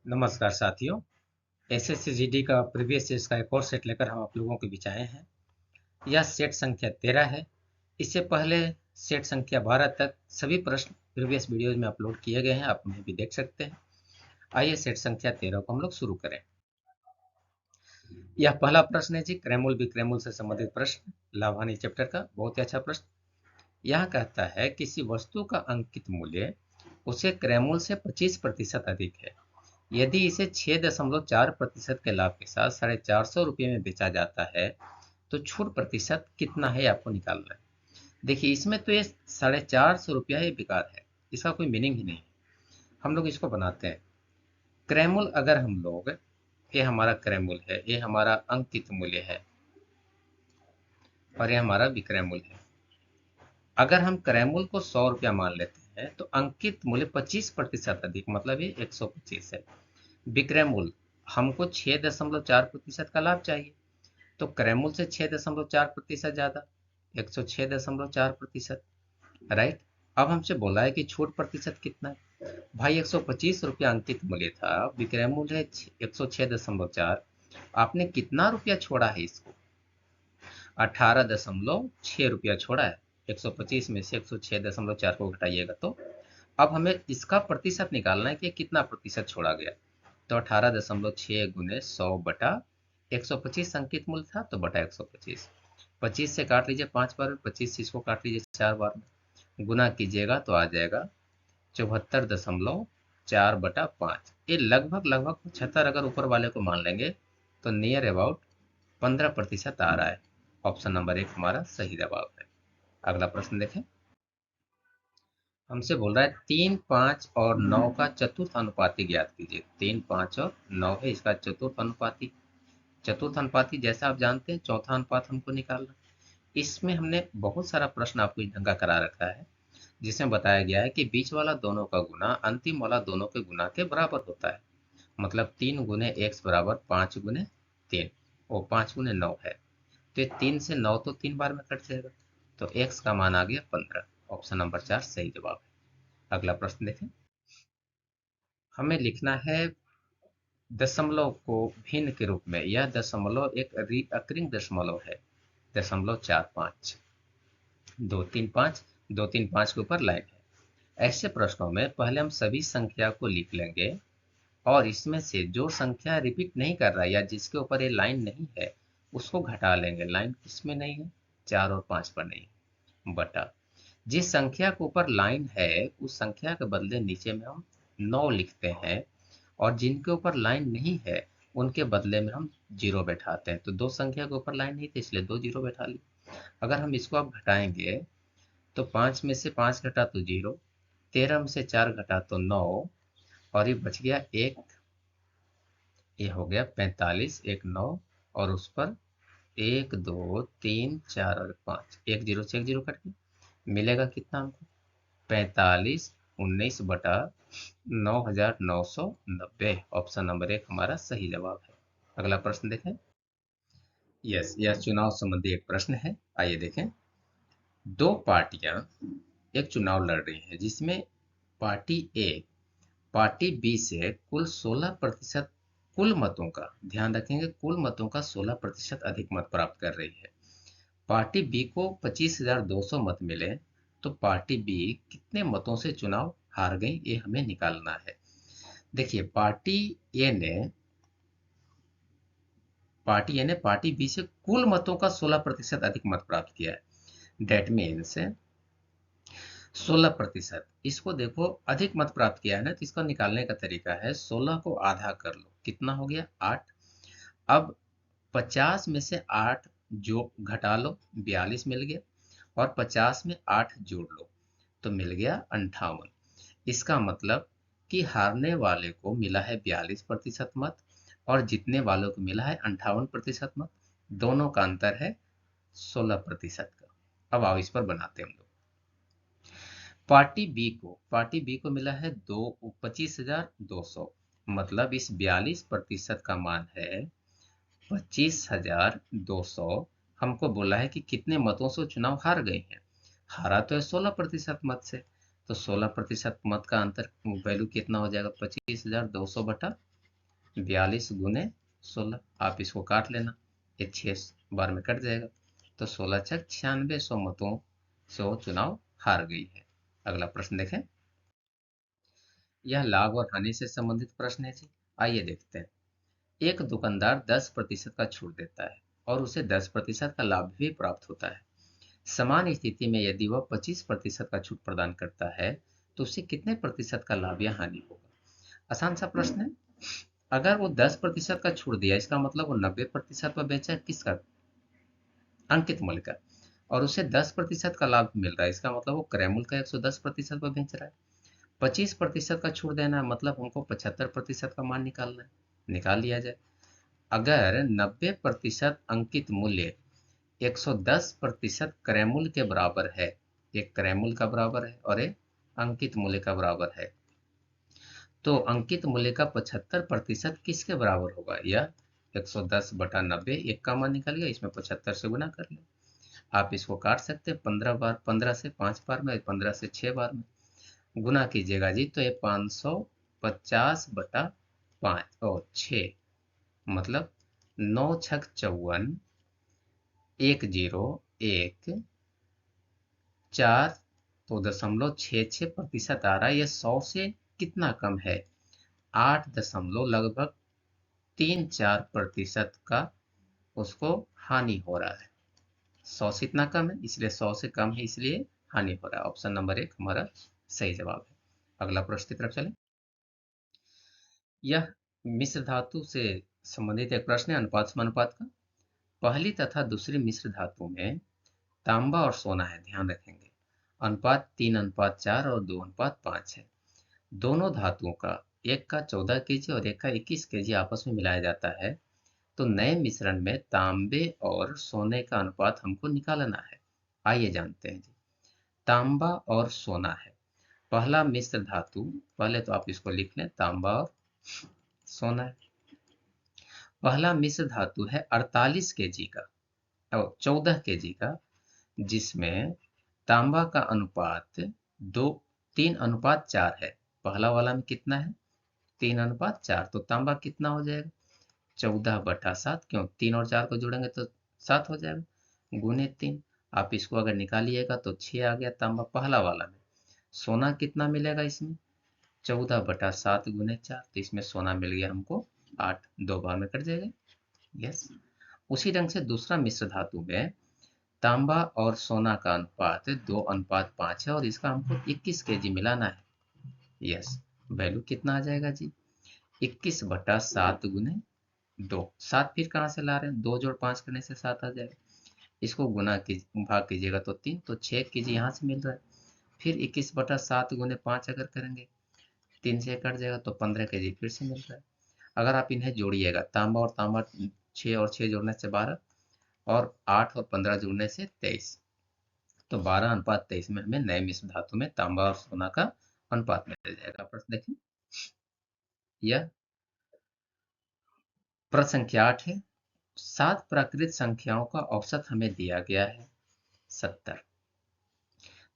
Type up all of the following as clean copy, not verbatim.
नमस्कार साथियों। एसएससीजीडी का प्रीवियस ईयर्स का एक और सेट लेकर हम आप लोगों के बीच आए हैं। यह सेट संख्या 13 है। इससे पहले सेट संख्या 12 तक सभी प्रश्न प्रीवियस वीडियोज में अपलोड किए गए हैं, आप उन्हें भी देख सकते हैं। आइए सेट संख्या 13 को हम लोग शुरू करें। यह पहला प्रश्न है जी, क्रैमूल विक्रैमूल से संबंधित प्रश्न, लाभानी चैप्टर का बहुत ही अच्छा प्रश्न। यह कहता है किसी वस्तु का अंकित मूल्य उसे क्रैमूल से 25% अधिक है। यदि इसे 6.4% के लाभ के साथ 450 रुपये में बेचा जाता है तो छूट प्रतिशत कितना है, आपको निकालना है। देखिए इसमें तो ये 450 रुपया ही बेकार है, इसका कोई मीनिंग ही नहीं है। हम लोग इसको बनाते हैं क्रैमूल। अगर हम लोग, ये हमारा क्रैमूल है, ये हमारा अंकित मूल्य है और ये हमारा विक्रय मूल्य है। अगर हम क्रैमूल को 100 रुपया मान लेते हैं तो अंकित मूल्य 25% अधिक, मतलब ये 125 है। विक्रय मूल्य हमको 6.4% का लाभ चाहिए, तो क्रैमूल से 6.4% ज्यादा, 106.4%। राइट। अब हमसे बोला है कि छूट प्रतिशत कितना है। भाई 125 रुपया अंकित मूल्य था, विक्रय मूल्य है 106.4, आपने कितना रुपया छोड़ा है इसको? 18.6 रुपया छोड़ा है। 125 में से 106.4 को घटाइएगा तो अब हमें इसका प्रतिशत निकालना है कि कितना प्रतिशत छोड़ा गया। तो 18.6 गुने 100 बटा 125 अंकित मूल्य था, तो बटा 125। 25 से काट लीजिए 5 बार, 25 से इसको काट लीजिए 4 बार में, गुना कीजिएगा तो आ जाएगा 74.4 बटा 5। ये लगभग लगभग 75 अगर ऊपर वाले को मान लेंगे तो नियर अबाउट 15% आ रहा है। ऑप्शन नंबर 1 हमारा सही जवाब है। अगला प्रश्न देखें। हमसे बोल रहा है 3, 5 और 9 का चतुर्थ अनुपाती ज्ञात कीजिए। 3, 5 और 9 है, इसका चतुर्थ अनुपाती। चतुर्थ अनुपाती जैसा आप जानते हैं, चौथा अनुपात हमको निकालना। इसमें हमने बहुत सारा प्रश्न आपको इस ढंग का करा रखा है, जिसमें बताया गया है कि बीच वाला दोनों का गुना अंतिम वाला दोनों के गुना के बराबर होता है। मतलब 3 गुने x बराबर 5 गुने 3, वो 5 गुने 9 है। तो 3 से 9 तो 3 बार में कट जाएगा, तो x का मान आ गया 15। ऑप्शन नंबर 4 सही जवाब है। अगला प्रश्न देखें। हमें लिखना है दशमलव को भिन्न के रूप में। यह दशमलव एक रीअकरिंग दशमलव है। 0.45, 235, 235 के ऊपर लाइन है। ऐसे प्रश्नों में पहले हम सभी संख्या को लिख लेंगे और इसमें से जो संख्या रिपीट नहीं कर रहा है या जिसके ऊपर ये लाइन नहीं है उसको घटा लेंगे। लाइन किसमें नहीं है? 4 और 5 पर नहीं है। बटा जिस संख्या के ऊपर लाइन है उस संख्या के बदले नीचे में हम 9 लिखते हैं, और जिनके ऊपर लाइन नहीं है उनके बदले में हम 0 बैठाते हैं। तो दो संख्या के ऊपर लाइन नहीं थी इसलिए 2 0 बैठा ली। अगर हम इसको अब घटाएंगे तो 5 में से 5 घटा तो 0, 13 में से 4 घटा तो 9, और ये बच गया एक, ये हो गया 45, एक 9 और उस पर 1 2 3 4 और 5, एक जीरो से एक जीरो कट गया। मिलेगा कितना हमको? 45 19 बटा 9,990। ऑप्शन नंबर 1 हमारा सही जवाब है। अगला प्रश्न देखें। यस, यह चुनाव संबंधी एक प्रश्न है। आइए देखें। दो पार्टियां एक चुनाव लड़ रही हैं जिसमें पार्टी ए पार्टी बी से कुल 16% कुल मतों का, ध्यान रखेंगे कुल मतों का 16% अधिक मत प्राप्त कर रही है। पार्टी बी को 25,200 मत मिले तो पार्टी बी कितने मतों से चुनाव हार गई, ये हमें निकालना है। देखिए पार्टी ए ने पार्टी बी से कुल मतों का 16% अधिक मत प्राप्त किया है। That means 16%। इसको देखो अधिक मत प्राप्त किया है ना, तो इसको निकालने का तरीका है 16 को आधा कर लो, कितना हो गया 8। अब 50 में से 8 जो घटा लो 42 मिल गया, और 50 में 8 जोड़ लो तो मिल गया 58। इसका मतलब कि हारने वाले को मिला है 42% मत और जीतने वालों को मिला है 58% मत। दोनों का अंतर है 16% का। अब आओ इस पर बनाते हैं हम लोग। पार्टी बी को मिला है 25,200, मतलब इस 42% का मान है 25,200। हमको बोला है कि कितने मतों से चुनाव हार गए हैं। हारा तो है 16% मत से, तो 16% मत का अंतर वैल्यू कितना हो जाएगा? 25,200 बटा 42 गुने 16, आप इसको काट लेना, ये 6 बार में कट जाएगा। तो 16 छक 9600 मतों से वो चुनाव हार गई है। अगला प्रश्न देखें। यह लाभ और हानि से संबंधित प्रश्न है जी। आइए देखते हैं। एक दुकानदार 10% का छूट देता है और उसे 10% का लाभ भी प्राप्त होता है। समान स्थिति में यदि वह 25% का छूट प्रदान करता है तो उसे कितने प्रतिशत का लाभ या हानि होगा? आसान सा प्रश्न है। अगर वो 10% का छूट दिया, इसका मतलब वो 90% पर बेचा है, किसका? अंकित मूल्य का। और उसे 10% का लाभ मिल रहा है, इसका मतलब वो क्रय मूल्य का 110% पर बेच रहा है। 25% का छूट देना है, मतलब हमको 75% का मान निकालना है। निकाल लिया जाए। अगर 90% अंकित मूल्य 110% क्रय मूल्य के बराबर है, एक क्रय मूल्य का बराबर है और एक अंकित मूल्य का बराबर है, तो अंकित मूल्य का 75% किसके बराबर होगा? यह 110/90, एक का मान निकल गया, इसमें 75 से गुना कर ले। आप इसको काट सकते हैं 15 बार, 15 से 5 बार में, 15 से 6 बार में गुना कीजिएगा जी, तो ये 550/5 और 6, मतलब 9×6 = 54, 101 4, तो 0.66% आ रहा है। यह 100 से कितना कम है? 8 दशमलव लगभग 3-4% का उसको हानि हो रहा है। 100 से इतना कम है, इसलिए 100 से कम है, इसलिए हानि हो रहा है। ऑप्शन नंबर 1 हमारा सही जवाब है। अगला प्रश्न की तरफ चले। यह मिश्र धातु से संबंधित एक प्रश्न है, अनुपात समानुपात का। पहली तथा दूसरी मिश्र धातु में तांबा और सोना है, ध्यान रखेंगे। अनुपात 3:4 और 2:5 है। दोनों धातुओं का, एक का 14 केजी और एक का 21 केजी आपस में मिलाया जाता है, तो नए मिश्रण में तांबे और सोने का अनुपात हमको निकालना है। आइए जानते हैं जी। तांबा और सोना है पहला मिश्र धातु। पहले तो आप इसको लिख लें, तांबा और सोना है। पहला मिश्र धातु है 48 केजी का और 14 केजी का, जिसमें तांबा का अनुपात 3:4 है। पहला वाला में कितना है? 3:4। तो तांबा कितना हो जाएगा? 14/7, क्यों 3 और 4 को जोड़ेंगे तो 7 हो जाएगा, गुने 3। आप इसको अगर निकालिएगा तो 6 आ गया तांबा पहला वाला में। सोना कितना मिलेगा इसमें? 14/7 गुने 4, तो इसमें सोना मिल गया हमको 8, 2 बार में कट जाएगा। यस। उसी ढंग से दूसरा मिश्र धातु में तांबा और सोना का अनुपात 2:5 है और इसका हमको 21 केजी मिलाना है। यस। वैल्यू कितना आ जाएगा जी? 21/7 गुने 2। 7 फिर कहाँ से ला रहे हैं? 2 जोड़ 5 करने से 7 आ जाएगा। इसको गुना की भाग कीजिएगा तो 3, तो 6 केजी यहाँ से मिल रहा है। फिर 21/7 गुने 5 अगर करेंगे, 3 से कट जाएगा तो 15 केजी फिर से मिल रहा है। अगर आप इन्हें जोड़िएगा, तांबा और तांबा, 6 और 6 जोड़ने से 12 और 8 और 15 जोड़ने से 23, तो 12:23 में हमें नए मिश्र धातु में तांबा और सोना का अनुपात मिल जाएगा। प्रश्न देखें। यह प्रश्न संख्या 8 है। 7 प्राकृत संख्याओं का औसत हमें दिया गया है 70।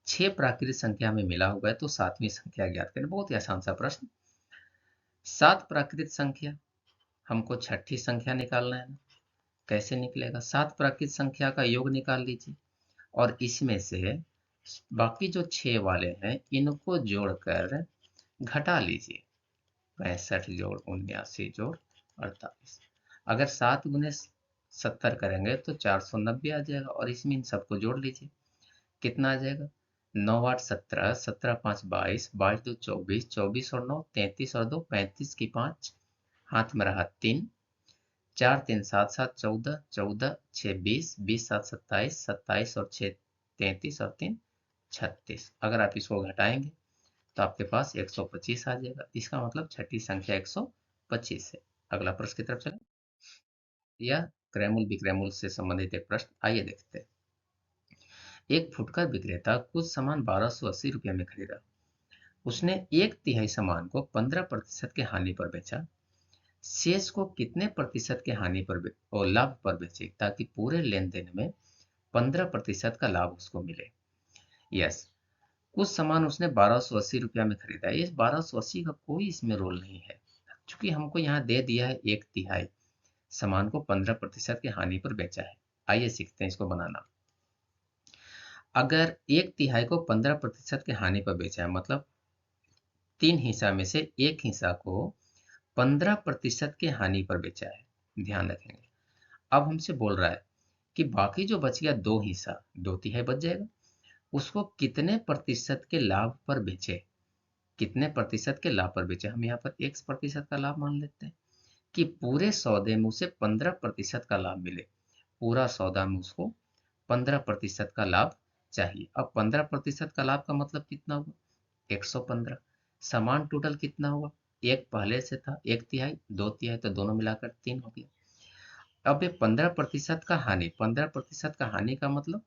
6 प्राकृत संख्या में मिला हुआ है, तो 7वीं संख्या ज्ञात करें। बहुत ही आसान सा प्रश्न। 7 प्राकृत संख्या, हमको छठी संख्या निकालना है ना। कैसे निकलेगा? 7 प्राकृत संख्या का योग निकाल लीजिए और इसमें से बाकी जो 6 वाले हैं इनको जोड़कर घटा लीजिए। 65 जोड़ 79 जोड़ 48। अगर 7 गुने 70 करेंगे तो 490 आ जाएगा और इसमें इन सबको जोड़ लीजिए। कितना आ जाएगा? 9×8 = 17, 17×5 = 22, 22 24, 24 और 9 33 और 2 35 की 5, हाथ में रहा 3, 4 3 7 7 14, 14 6 20, 20 7 27, 27 और 6 33 और 3 36। अगर आप इसको घटाएंगे तो आपके पास 125 आ जाएगा। इसका मतलब छठी संख्या 125 है। अगला प्रश्न की तरफ चलें। यह क्रयमूल विक्रयमूल से संबंधित एक प्रश्न, आइए देखते हैं। एक फुटकर विक्रेता कुछ सामान 1280 रुपये में खरीदा। उसने 1/3 सामान को 15% के हानि पर बेचा। शेष को कितने प्रतिशत के हानि पर और लाभ पर बेचे ताकि पूरे लेन देन में 15% का लाभ उसको मिले? यस। कुछ सामान उसने 1280 रुपया में खरीदा है। इस 1280 का कोई इसमें रोल नहीं है। चूंकि हमको यहाँ दे दिया है 1/3 सामान को 15% की हानि पर बेचा है। आइए सीखते हैं इसको बनाना। अगर 1/3 को 15% की हानि पर बेचा है, मतलब 3 हिस्सा में से एक हिस्सा को 15% की हानि पर बेचा है, ध्यान रखेंगे। अब हमसे बोल रहा है कि बाकी जो बच गया 2 हिस्सा, 2/3 बच जाएगा, उसको कितने प्रतिशत के लाभ पर बेचे, कितने प्रतिशत के लाभ पर बेचे। हम यहाँ पर X% का लाभ मान लेते हैं कि पूरे सौदे में उसे 15% का लाभ मिले। पूरा सौदा में उसको 15% का लाभ चाहिए। अब 15% का लाभ का मतलब कितना हुआ, 115। सामान टोटल कितना हुआ, एक पहले से था 1/3, 2/3, तो दोनों मिलाकर 3 हो गया। अब ये 15% का हानि, 15% का हानि का मतलब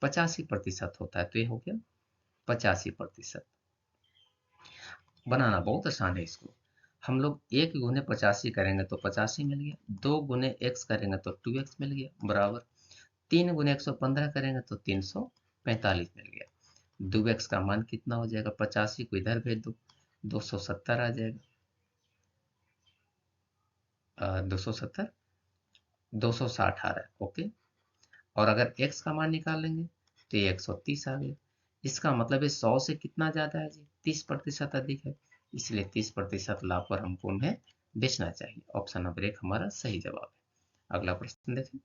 85% होता है, तो ये हो गया 85%। बनाना बहुत आसान है इसको। हम लोग 1 गुने 85 करेंगे तो 85 मिल गया, 2 गुने x करेंगे तो 2x मिल गया, बराबर 3 गुने 115 करेंगे तो 345 मिल गया। 2x का मान कितना हो जाएगा, 85 को इधर भेज दो, 270 आ जाएगा। 270, 260 आ रहा है, ओके। और अगर x का मान निकालेंगे तो ये 130 आ गया। इसका मतलब है 100 से कितना ज्यादा है जी, 30% अधिक है, इसलिए 30% लाभ पर हमको उन्हें बेचना चाहिए। ऑप्शन नंबर 1 हमारा सही जवाब है। अगला प्रश्न देखें।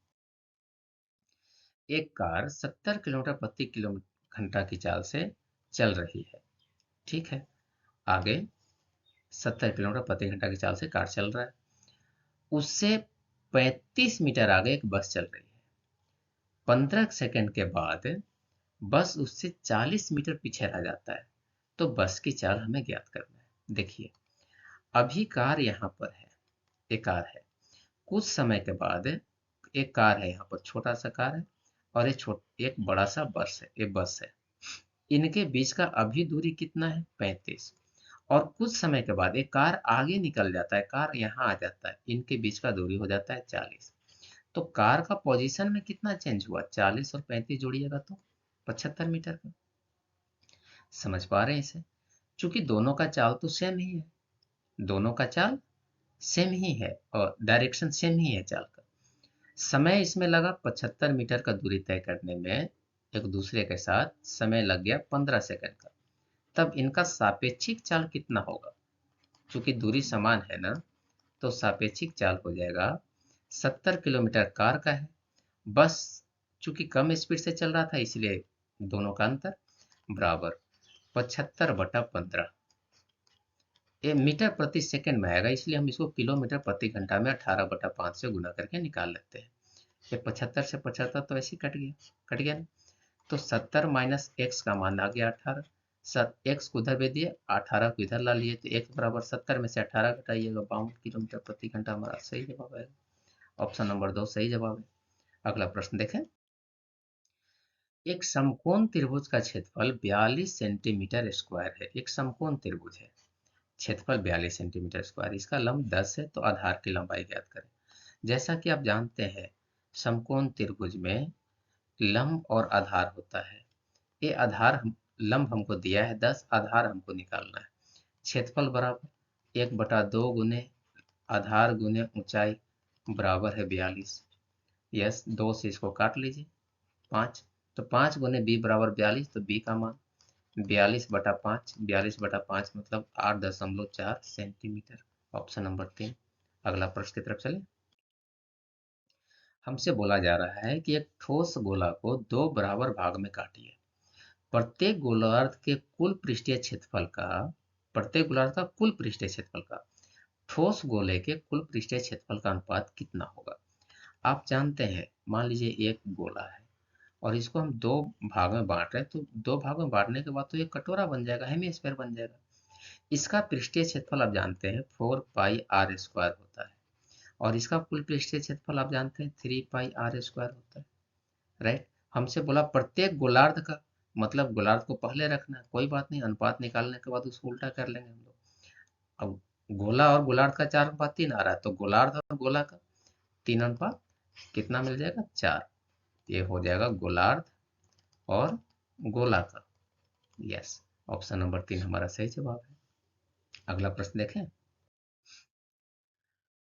एक कार 70 किलोमीटर प्रति किलोमीटर घंटा की चाल से चल रही है, ठीक है। आगे 70 किलोमीटर प्रति घंटा की चाल से कार चल रहा है, उससे 35 मीटर आगे एक बस चल रही है। 15 सेकंड के बाद बस उससे 40 मीटर पीछे रह जाता है, तो बस की चाल हमें ज्ञात करना है। देखिए, अभी कार यहाँ पर है, एक कार है, कुछ समय के बाद एक कार है, यहाँ पर छोटा सा कार है, और एक बड़ा सा बस है, एक बस है। इनके बीच का अभी दूरी कितना है, 35। और कुछ समय के बाद एक कार आगे निकल जाता है, कार यहाँ आ जाता है, इनके बीच का दूरी हो जाता है 40। तो कार का पोजीशन में कितना चेंज हुआ, 40 और 35 जोड़िएगा तो 75 मीटर का। समझ पा रहे हैं इसे, क्योंकि दोनों का चाल तो सेम ही है, दोनों का चाल सेम ही है और डायरेक्शन सेम ही है चाल का। समय इसमें लगा 75 मीटर का दूरी तय करने में, एक दूसरे के साथ समय लग गया 15 सेकंड का। तब इनका सापेक्षिक चाल कितना होगा, क्योंकि दूरी समान है ना, तो सापेक्षिक चाल हो जाएगा 70 किलोमीटर कार का है, बस चूंकि कम स्पीड से चल रहा था इसलिए दोनों का अंतर बराबर 75/15। ये मीटर प्रति सेकंड में आएगा, इसलिए हम इसको किलोमीटर प्रति घंटा में 18/5 से गुना करके निकाल लेते हैं। ये 75 से 75 तो ऐसे ही कट गया ना। तो 70 माइनस एक्स का मान आ गया 18। एक्स को उधर भेज दिए, 18 को इधर ला लिए, तो एक्स बराबर 70 में से 18 घटाइएगा, 52 किलोमीटर प्रति घंटा हमारा सही जवाब आएगा। ऑप्शन नंबर 2 सही जवाब है। अगला प्रश्न देखें। एक समकोण त्रिभुज का क्षेत्रफल 42 सेंटीमीटर स्क्वायर है। एक समकोण त्रिभुज है, क्षेत्रफल 42 सेंटीमीटर स्क्वायर, इसका लंब 10 है, तो आधार की लंबाई ज्ञात करें। जैसा कि आप जानते हैं, समकोण त्रिभुज में लंब और आधार होता है। ये लंब हमको दिया है 10, आधार हमको निकालना है। क्षेत्रफल बराबर 1/2 गुने आधार गुने ऊंचाई बराबर है 42। यस, 2 से इसको काट लीजिए, 5, तो 5 गुने बी बराबर 42, तो बी का मान 42/5, 42/5 मतलब 8.4 सेंटीमीटर। Option number 3। अगला प्रश्न की तरफ चले। हमसे बोला जा रहा है कि एक ठोस गोला को 2 बराबर भाग में काटिए। प्रत्येक गोलार्ध के कुल पृष्ठीय क्षेत्रफल का प्रत्येक गोलार्ध का कुल पृष्ठीय क्षेत्रफल का ठोस गोले के कुल पृष्ठीय क्षेत्रफल का अनुपात कितना होगा। आप जानते हैं, मान लीजिए एक गोला है और इसको हम 2 भाग में बांट रहे हैं, तो 2 भाग में बांटने के बाद तो एक कटोरा बन जाएगा, हेमिस्फीयर बन जाएगा। इसका पृष्ठीय क्षेत्रफल आप जानते हैं 4πr² होता है, और इसका कुल पृष्ठीय क्षेत्रफल आप जानते हैं 3πr² होता है, राइट। हमसे बोला प्रत्येक गोलार्ध का, मतलब गोलार्ध को पहले रखना है, कोई बात नहीं, अनुपात निकालने के बाद उसको उल्टा कर लेंगे हम लोग। अब गोला और गोलार्ध का 4/3 आ रहा है, तो गोलार्ध और गोला का 3 अनुपात कितना मिल जाएगा, 4। ये हो जाएगा गोलार्ध और गोला का। यस, ऑप्शन नंबर 3 हमारा सही जवाब है। अगला प्रश्न देखें।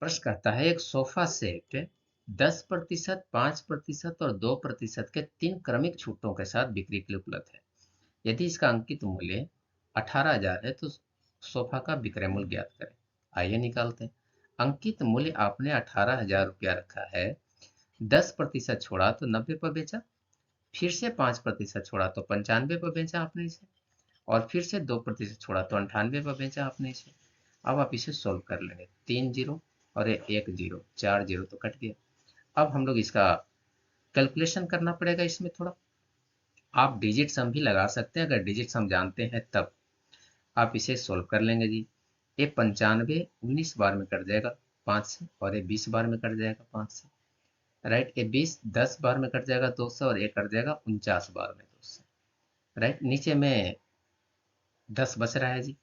प्रश्न कहता है एक सोफा सेट 10%, 5% और 2% के 3 क्रमिक छूटों के साथ बिक्री के लिए उपलब्ध है। यदि इसका अंकित मूल्य 18,000 है तो सोफा का विक्रय मूल्य ज्ञात करें। आइए निकालते हैं। अंकित मूल्य आपने 18,000 रुपया रखा है, 10% छोड़ा तो 90 पर बेचा, फिर से 5% छोड़ा तो 95 पर बेचा आपने इसे, और फिर से 2% छोड़ा तो 98 पर बेचा आपने इसे। अब आप इसे सोल्व कर लेंगे। 3 जीरो और 1 जीरो, 4 जीरो तो कट गया। अब हम लोग इसका कैलकुलेशन करना पड़ेगा। इसमें थोड़ा आप डिजिट सम भी लगा सकते हैं, अगर डिजिट सम जानते हैं तब आप इसे सोल्व कर लेंगे जी। ये 95 19 बार में कट जाएगा 5 से, और ये 20 बार में कट जाएगा 5 से। राइट, ये 20 10 बार में कट जाएगा 2 से, और ये कट जाएगा 49 बार में 2 से। राइट, नीचे में 10 बच रहा है जी।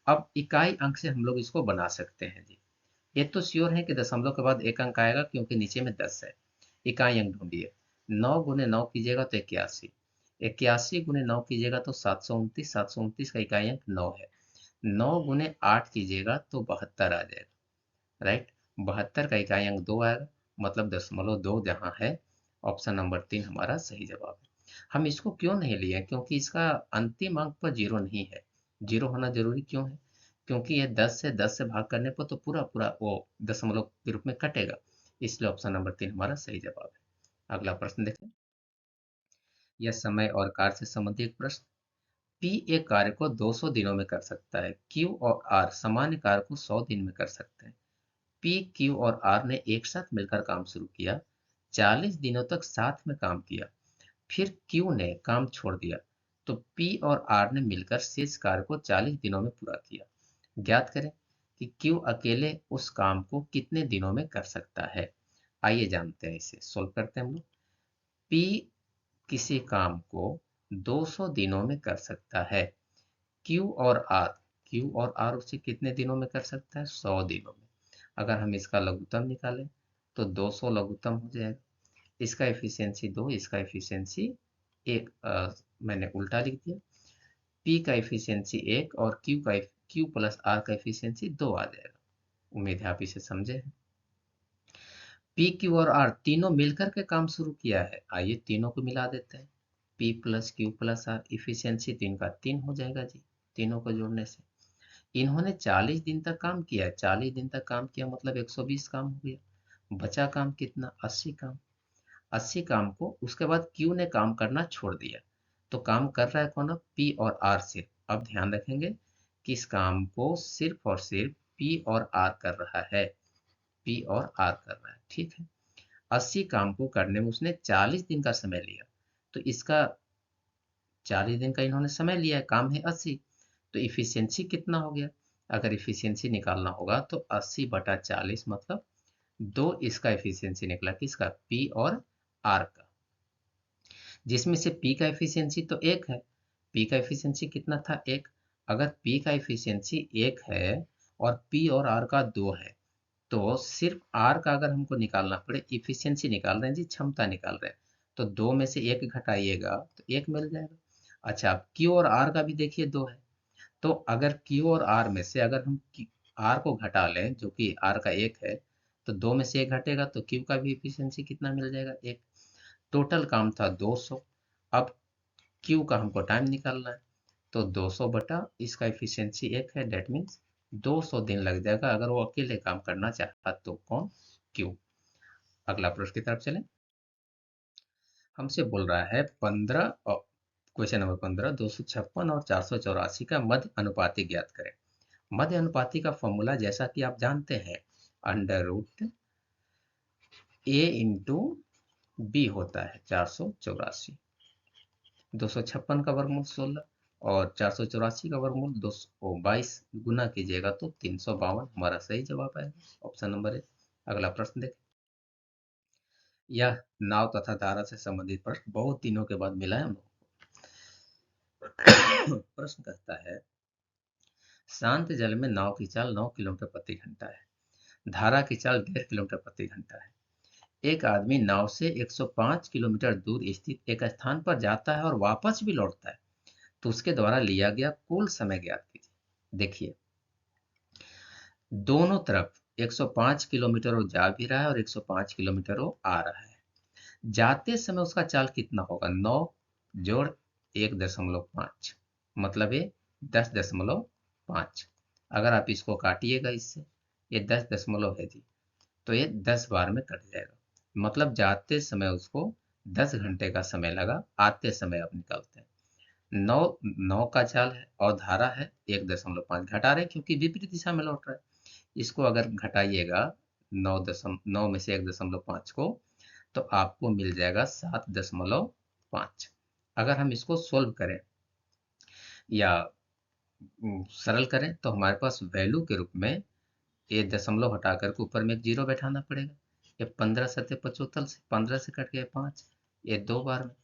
अब इकाई अंक से हम लोग इसको बना सकते हैं जी। ये तो श्योर है कि दशमलव के बाद एक अंक आएगा, क्योंकि नीचे में 10 है। इकाई अंक ढूंढिए। 9 गुने 9 कीजिएगा तो 81, 81 गुने 9 कीजिएगा तो 729, 729 का इकाई अंक 9 है। 9 गुने 8 कीजिएगा तो 72 आ जाएगा। राइट, 72 का इकाई अंक 2 आएगा, मतलब 0.2 जहाँ है। ऑप्शन नंबर 3 हमारा सही जवाब है। हम इसको क्यों नहीं लिए, क्योंकि इसका अंतिम अंक पर जीरो नहीं है। जीरो होना जरूरी क्यों है, क्योंकि ये 10 से भाग करने पर तो पूरा पूरा वो दशमलव के रूप में कटेगा, इसलिए ऑप्शन नंबर 3 हमारा सही जवाब है। अगला प्रश्न देखें। यह समय और कार्य से संबंधित एक प्रश्न। पी एक कार्य को 200 दिनों में कर सकता है, क्यू और आर सामान्य कार्य को 100 दिन में कर सकते हैं। पी, क्यू और आर ने एक साथ मिलकर काम शुरू किया, 40 दिनों तक साथ में काम किया, फिर क्यू ने काम छोड़ दिया, तो पी और आर ने मिलकर शेष कार्य को 40 दिनों में पूरा किया। ज्ञात करें कि क्यू अकेले उस काम को कितने दिनों में कर सकता है। आइए जानते हैं, इसे सोल्व करते हैं हम लोग। पी किसी काम को 200 दिनों में कर सकता है। क्यू और आर उसे कितने दिनों में कर सकता है, 100 दिनों में। अगर हम इसका लघुत्तम निकालें तो 200 लघुत्तम हो जाएगा। इसका एफिशिएंसी 2, इसका एफिशिएंसी 1, मैंने उल्टा लिख दिया। पी का एफिशिएंसी 1 और क्यू प्लस आर का एफिशिएंसी 2 आ जाएगा। उम्मीद है आप इसे समझे हैं। पी, क्यू और आर तीनों मिलकर के काम शुरू किया है। आइए तीनों को मिला देते हैं। P plus Q plus R, efficiency 3 का 3 हो जाएगा जी, तीनों को जोड़ने से। इन्होंने 40 दिन तक काम किया है। 40 दिन तक काम किया मतलब 120 काम हो गया। बचा काम कितना, 80 काम। 80 काम को उसके बाद क्यू ने काम करना छोड़ दिया, तो काम कर रहा है कौन, पी और आर सिर्फ। अब ध्यान रखेंगे कि इस काम को सिर्फ और सिर्फ पी और आर कर रहा है। पी और आर कर रहा है, ठीक है। 80 काम को करने में उसने 40 दिन का समय लिया, तो इसका 40 दिन का इन्होंने समय लिया है, काम है 80, तो इफिशियंसी कितना हो गया। अगर इफिशियंसी निकालना होगा तो 80/40 मतलब 2 इसका इफिशियंसी निकला, किसका, पी और आर का, जिसमें से पी का एफिशिएंसी तो 1 है। पी का एफिशिएंसी कितना था, 1। अगर पी का एफिशिएंसी 1 है और पी और आर का 2 है, तो सिर्फ आर का अगर हमको निकालना पड़े, इफिशिएंसी निकाल रहे हैं जी, क्षमता निकाल रहे हैं, तो 2 में से 1 घटाइएगा तो 1 मिल जाएगा। अच्छा, अब क्यू और आर का भी देखिए 2 है, तो अगर क्यू और आर में से अगर हम आर को घटा लें, जो कि आर का 1 है, तो 2 में से 1 घटेगा तो क्यू का भी इफिशियंसी कितना मिल जाएगा, 1। टोटल काम था 200। अब क्यू का हमको टाइम निकालना है, तो 200 बटा इसका इफिशियंसी 1 है, डेट मीन्स 200 दिन लग जाएगा अगर वो अकेले काम करना चाहता, तो कौन, क्यू। अगला प्रश्न की तरफ चलें। हमसे बोल रहा है 15, क्वेश्चन नंबर 15, 256 और 484 का मध्य अनुपाती ज्ञात करें। मध्य अनुपाती का फॉर्मूला जैसा कि आप जानते हैं, अंडर रूट ए इंटू बी होता है। 484, 256 का वर्गमूल 16 और 484 का वर्गमूल 222 गुना कीजिएगा तो 352 हमारा सही जवाब आएगा, ऑप्शन नंबर 1। अगला प्रश्न देखें। यह नाव तथा धारा से संबंधित प्रश्न बहुत दिनों के बाद मिला है हम लोग। प्रश्न कहता है, शांत जल में नाव की चाल 9 किलोमीटर प्रति घंटा है, धारा की चाल 1.5 किलोमीटर प्रति घंटा है। एक आदमी नाव से 105 किलोमीटर दूर स्थित एक स्थान पर जाता है और वापस भी लौटता है, तो उसके द्वारा लिया गया कुल समय ज्ञात कीजिए। देखिए, दोनों तरफ 105 किलोमीटर वो जा भी रहा है और 105 किलोमीटर वो आ रहा है। जाते समय उसका चाल कितना होगा? 9 जोड़ 1.5, मतलब ये 10.5। अगर आप इसको काटिएगा इससे, ये 10 दशमलव है जी, तो ये 10 बार में कट जाएगा। मतलब जाते समय उसको 10 घंटे का समय लगा, आते समय अब निकलते हैं। 9 9 का चाल है और धारा है 1.5, घटा रहे क्योंकि विपरीत दिशा में लौट रहा है। इसको अगर घटाइएगा 9 में से 1.5 को, तो आपको मिल जाएगा 7.5। अगर हम इसको सोल्व करें या सरल करें तो हमारे पास वैल्यू के रूप में ये दशमलव हटा करके ऊपर में एक जीरो बैठाना पड़ेगा। ये 15×7 = 75 से 15 से कट गया 5, ये 2 बार में,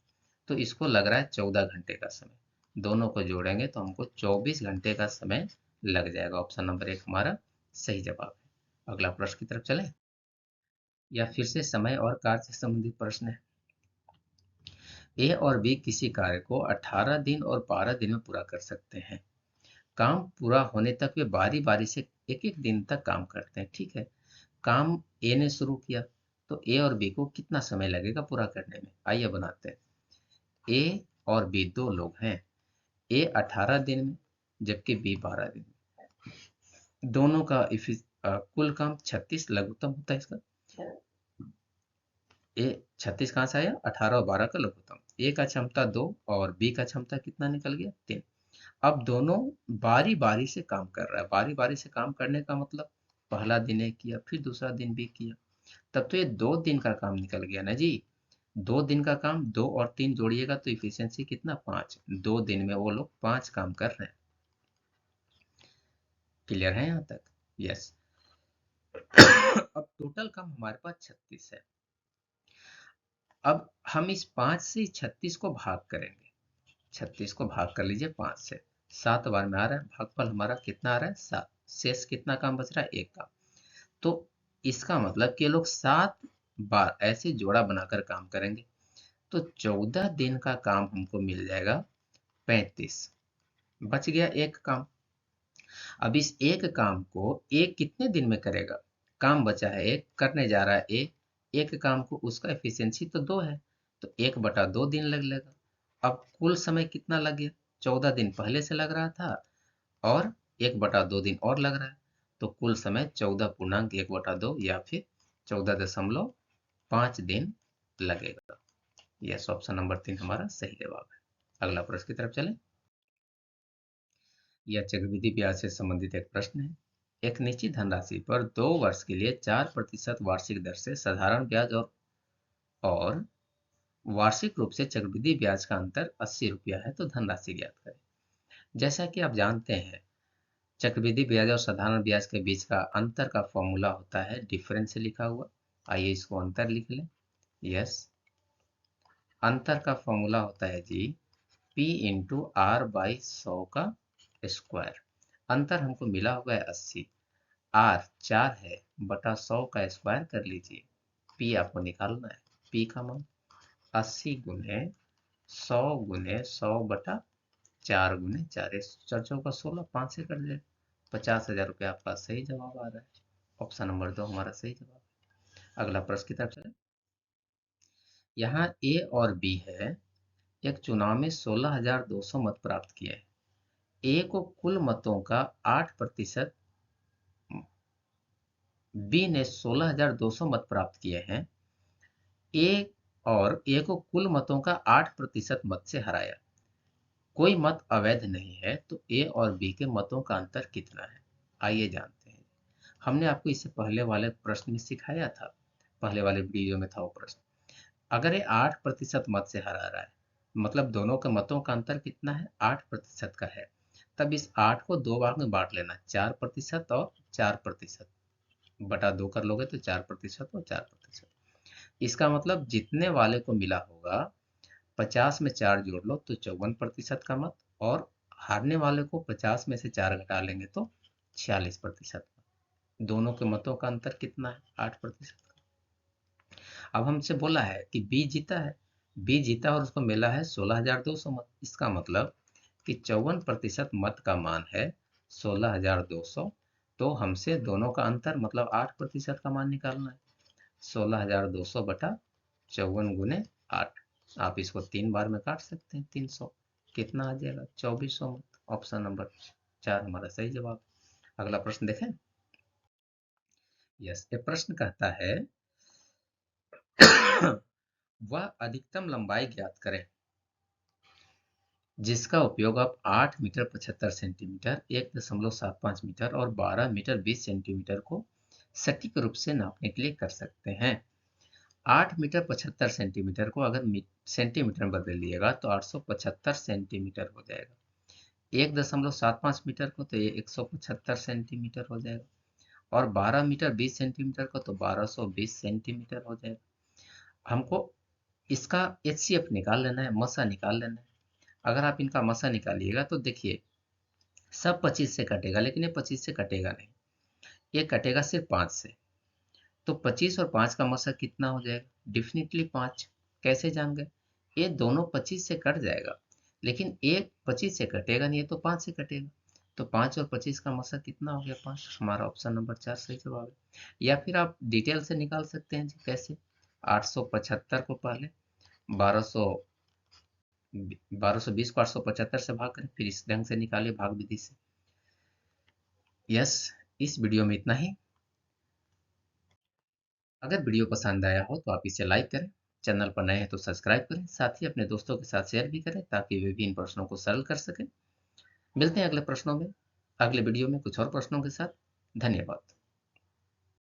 तो इसको लग रहा है 14 घंटे का समय। दोनों को जोड़ेंगे तो हमको 24 घंटे का समय लग जाएगा। ऑप्शन नंबर 1 हमारा सही जवाब है। अगला प्रश्न की तरफ चलें, या फिर से समय और कार्य से संबंधित प्रश्न है। ए और बी किसी कार्य को 18 दिन और 12 दिन में पूरा कर सकते हैं। काम पूरा होने तक वे बारी बारी से एक एक दिन तक काम करते हैं। ठीक है, काम ए ने शुरू किया तो ए और बी को कितना समय लगेगा पूरा करने में? आइए बनाते हैं। ए और बी दो लोग हैं। ए 18 दिन में जबकि बी 12 दिन में। दोनों का कुल काम 36 लघुत्तम होता है इसका। ए 36 कहाँ से आया? 18 और 12 का लघुत्तम। ए का क्षमता 2 और बी का क्षमता कितना निकल गया? 3। अब दोनों बारी बारी से काम कर रहा है। बारी बारी से काम करने का मतलब पहला दिन ए किया, फिर दूसरा दिन बी किया, तब तो ये 2 दिन का काम निकल गया ना जी। 2 दिन का काम, 2 और 3 जोड़िएगा तो इफिशियंसी कितना? 5। 2 दिन में वो लोग 5 काम कर रहे हैं। क्लियर है यहाँ तक? यस। अब टोटल काम हमारे पास 36 है। अब हम इस 5 से 36 को भाग करेंगे। 36 को भाग कर लीजिए 5 से। 7 बार में आ रहा है, भागफल हमारा कितना आ रहा है? 7। शेष कितना काम बच रहा है? 1 काम। तो इसका मतलब कि ये लोग 7 बार ऐसे जोड़ा बनाकर काम करेंगे, तो 14 दिन का काम हमको मिल जाएगा 35। बच गया एक काम। अब इस एक काम को एक कितने दिन में करेगा? काम बचा है एक, करने जा रहा है एक काम को, उसका एफिशिएंसी तो 2 है, तो 1/2 दिन लग लेगा। अब कुल समय कितना लग गया? 14 दिन पहले से लग रहा था और 1/2 दिन और लग रहा है, तो कुल समय 14.1/2 या फिर 14.5 दिन लगेगा। यस, ऑप्शन नंबर 3 हमारा सही जवाब है। अगला प्रश्न की तरफ चलें। यह चक्रवृद्धि ब्याज से संबंधित एक प्रश्न है। एक निश्चित धनराशि पर 2 वर्ष के लिए 4% वार्षिक दर से साधारण ब्याज और वार्षिक रूप से चक्रवृद्धि ब्याज का अंतर 80 रुपया है, तो धनराशि ज्ञात करें। जैसा कि आप जानते हैं, चक्रवृद्धि ब्याज और साधारण ब्याज के बीच का अंतर का फॉर्मूला होता है डिफरेंस से लिखा हुआ। आइए इसको अंतर लिख लें। यस, अंतर का फॉर्मूला होता है जी P/R/100 का स्क्वायर। अंतर हमको मिला हुआ है 80, आर 4 है, बटा 100 का स्क्वायर कर लीजिए। पी आपको निकालना है। पी का मान 80 गुने 100 गुने 100 बटा 4 गुने 4, 4×4 = 16, 5 से कट जाए। 50,000 रुपये आपका सही जवाब आ रहा है। ऑप्शन नंबर 2 हमारा सही जवाब है। अगला प्रश्न की तरफ चले। यहाँ ए और बी है। एक चुनाव में 16,200 मत प्राप्त किए हैं। ए को कुल मतों का 8%, बी ने 16,200 मत प्राप्त किए हैं। ए और ए को कुल मतों का 8% मत से हराया। कोई मत अवैध नहीं है, तो ए और बी के मतों का अंतर कितना है? आइए जानते हैं। हमने आपको इससे पहले वाले प्रश्न में सिखाया था, पहले वाले वीडियो में था वो प्रश्न। अगर ये 8% मत से हरा रहा है, मतलब दोनों के मतों का अंतर कितना है? 8% का है। तब इस 8 को 2 भाग में बांट लेना, 4% और 4%, बटा 2 कर लोगे तो 4% और 4%। इसका मतलब जितने वाले को मिला होगा 50 में 4 जोड़ लो तो 54% का मत, और हारने वाले को 50 में से 4 घटा लेंगे तो 46%। दोनों के मतों का अंतर कितना है? 8%। अब हमसे बोला है कि बी जीता है। बी जीता और उसको मिला है 16,200 मत। इसका मतलब कि 54% मत का मान है 16,200, तो हमसे दोनों का अंतर मतलब 8% का मान निकालना है। 16,200 बटा 54 गुने 8। आप इसको 3 बार में काट सकते हैं। 300 कितना आ जाएगा? 2400। ऑप्शन नंबर 4 हमारा सही जवाब। अगला प्रश्न देखें। यस, ये प्रश्न कहता है वह अधिकतम लंबाई ज्ञात करें जिसका उपयोग आप 8 मीटर 75 सेंटीमीटर, 1.75 मीटर और 12 मीटर 20 सेंटीमीटर को सटीक रूप से नापने के लिए कर सकते हैं। 8 मीटर 75 सेंटीमीटर को अगर सेंटीमीटर में बदल दिएगा तो 875 सेंटीमीटर हो जाएगा। 1.75 मीटर को तो ये 175 सेंटीमीटर हो जाएगा और 12 मीटर 20 सेंटीमीटर को तो 1220 सेंटीमीटर हो जाएगा। हमको इसका एचसीएफ निकाल लेना है, मसा निकाल लेना है। अगर आप इनका मसा निकालिएगा तो देखिए सब 25 से कटेगा, लेकिन ये 25 से कटेगा नहीं, ये कटेगा सिर्फ 5 से। तो 25 और 5 का मसा कितना हो जाएगा? डेफिनेटली 5। कैसे जान गए? ये दोनों 25 से कट जाएगा, लेकिन एक 25 से कटेगा नहीं, ये तो 5 से कटेगा। तो 5 और 25 का मसा कितना हो गया? 5। हमारा ऑप्शन नंबर 4 सही जवाब है। या फिर आप डिटेल से निकाल सकते हैं जी। कैसे? 875 को पहले 1200 1220 को 875 से भाग करें, फिर इस ढंग से निकालिए भाग विधि से। यस, इस वीडियो में इतना ही। अगर वीडियो पसंद आया हो तो आप इसे लाइक करें, चैनल पर नए हैं तो सब्सक्राइब करें, साथ ही अपने दोस्तों के साथ शेयर भी करें ताकि वे भी इन प्रश्नों को सरल कर सकें। मिलते हैं अगले प्रश्नों में, अगले वीडियो में कुछ और प्रश्नों के साथ। धन्यवाद।